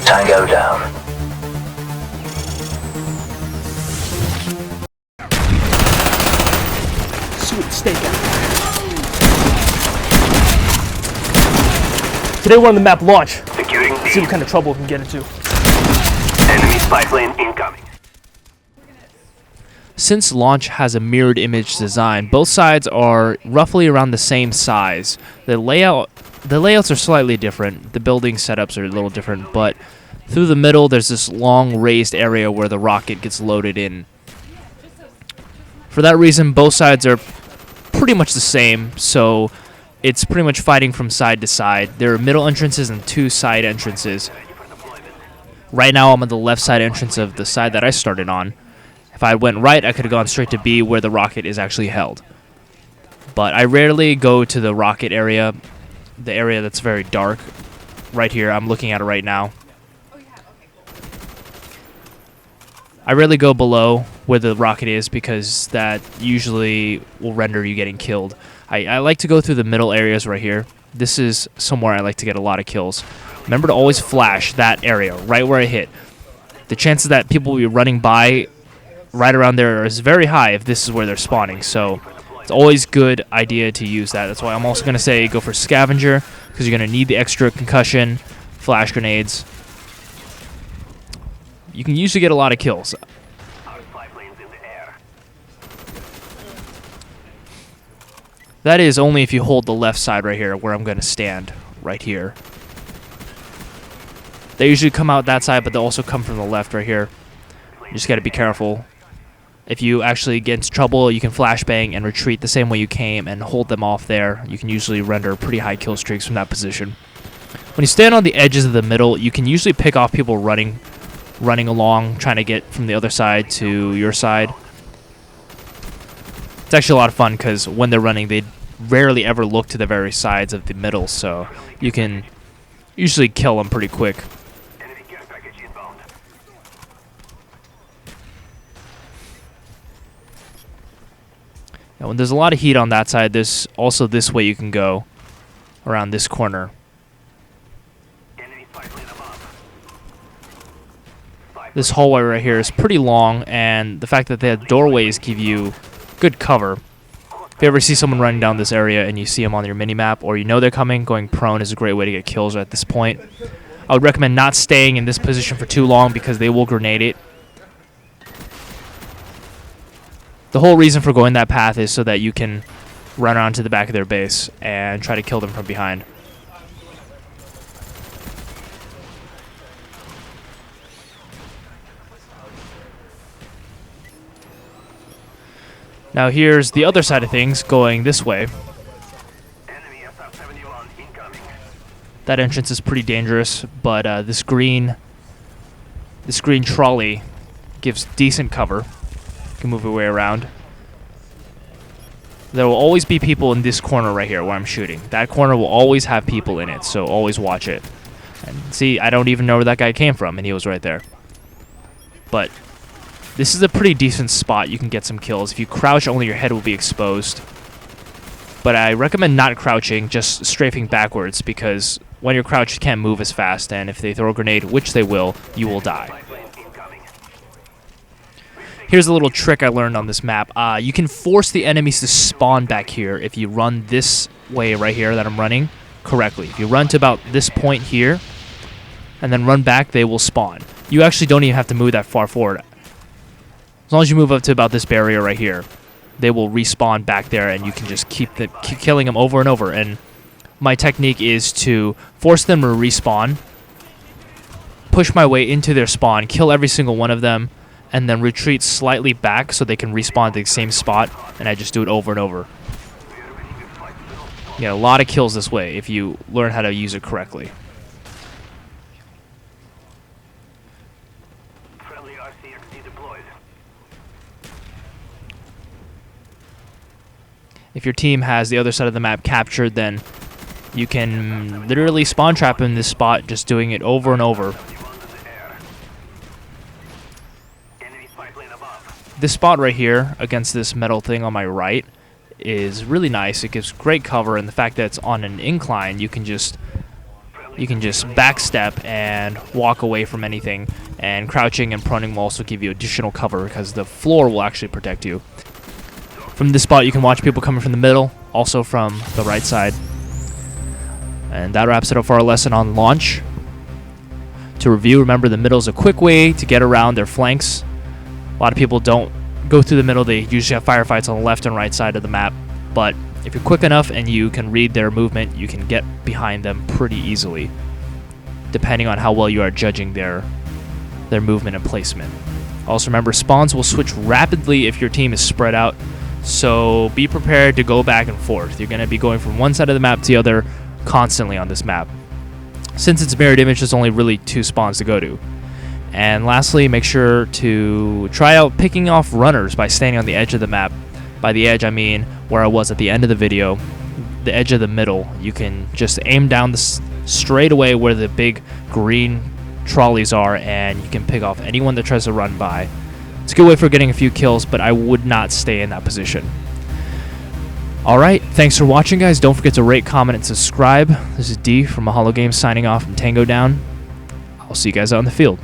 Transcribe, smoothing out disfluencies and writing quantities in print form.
Tango down. Sweet steak out. Today we're on the map Launch. Securing Let's see what kind of trouble we can get into. enemy spy plane incoming. Since Launch has a mirrored image design, both sides are roughly around the same size. The layouts are slightly different. The building setups are a little different, but through the middle there's this long raised area where the rocket gets loaded in. For that reason, both sides are pretty much the same, so it's pretty much fighting from side to side. There are middle entrances and two side entrances. Right now I'm on the left side entrance of the side that I started on. If I went right, I could have gone straight to B where the rocket is actually held. But I rarely go to the rocket area, the area that's very dark. Right here, I'm looking at it right now. I rarely go below where the rocket is because that usually will render you getting killed. I like to go through the middle areas right here. This is somewhere I like to get a lot of kills. Remember to always flash that area right where I hit. The chances that people will be running by right around there is very high if this is where they're spawning. So it's always good idea to use that. That's why I'm also going to say go for scavenger because you're going to need the extra concussion, flash grenades. You can usually get a lot of kills. Our spy planes in the air. That is only if you hold the left side right here where I'm going to stand right here. They usually come out that side, but they'll also come from the left right here. You just got to be careful. If you actually get into trouble, you can flashbang and retreat the same way you came and hold them off there. You can usually render pretty high kill streaks from that position. When you stand on the edges of the middle, you can usually pick off people running along, trying to get from the other side to your side. It's actually a lot of fun because when they're running, they rarely ever look to the very sides of the middle, so you can usually kill them pretty quick. Enemy care package inbound. Now, when there's a lot of heat on that side, there's also this way you can go around this corner. Enemy spy plane above. This hallway right here is pretty long, and the fact that they have doorways give you good cover. If you ever see someone running down this area and you see them on your minimap, or you know they're coming, going prone is a great way to get kills at this point. I would recommend not staying in this position for too long because they will grenade it. The whole reason for going that path is so that you can run around to the back of their base and try to kill them from behind. Now here's the other side of things going this way. Enemy SF-71 incoming. That entrance is pretty dangerous, but this green trolley gives decent cover. You can move your way around. There will always be people in this corner right here where I'm shooting. That corner will always have people in it, so always watch it. And see, I don't even know where that guy came from, and he was right there. But this is a pretty decent spot. You can get some kills. If you crouch, only your head will be exposed. But I recommend not crouching, just strafing backwards, because when you're crouched, you can't move as fast, and if they throw a grenade, which they will, you will die. Spy plane incoming. Here's a little trick I learned on this map. You can force the enemies to spawn back here if you run this way right here that I'm running correctly. If you run to about this point here, and then run back, they will spawn. You actually don't even have to move that far forward. As long as you move up to about this barrier right here, they will respawn back there, and you can just keep killing them over and over. And my technique is to force them to respawn, push my way into their spawn, kill every single one of them, and then retreat slightly back so they can respawn at the same spot, and I just do it over and over. You get a lot of kills this way if you learn how to use it correctly. Friendly RCXD deployed. If your team has the other side of the map captured, then you can literally spawn trap in this spot, just doing it over and over. This spot right here against this metal thing on my right is really nice. It gives great cover, and the fact that it's on an incline, you can just you can just backstep and walk away from anything, and crouching and proning will also give you additional cover because the floor will actually protect you. From this spot you can watch people coming from the middle, also from the right side. And that wraps it up for our lesson on launch. To review, remember the middle is a quick way to get around their flanks. A lot of people don't go through the middle, they usually have firefights on the left and right side of the map, but if you're quick enough and you can read their movement, you can get behind them pretty easily, depending on how well you are judging their movement and placement. Also remember, spawns will switch rapidly if your team is spread out, so be prepared to go back and forth. You're going to be going from one side of the map to the other constantly on this map. Since it's mirrored image, there's only really 2 spawns to go to. And lastly, make sure to try out picking off runners by standing on the edge of the map. By the edge, I mean where I was at the end of the video, the edge of the middle. You can just aim down straight away where the big green trolleys are, and you can pick off anyone that tries to run by. It's a good way for getting a few kills, but I would not stay in that position. Alright, thanks for watching, guys. Don't forget to rate, comment, and subscribe. This is D from Mahalo Games signing off from Tango down. I'll see you guys out in the field.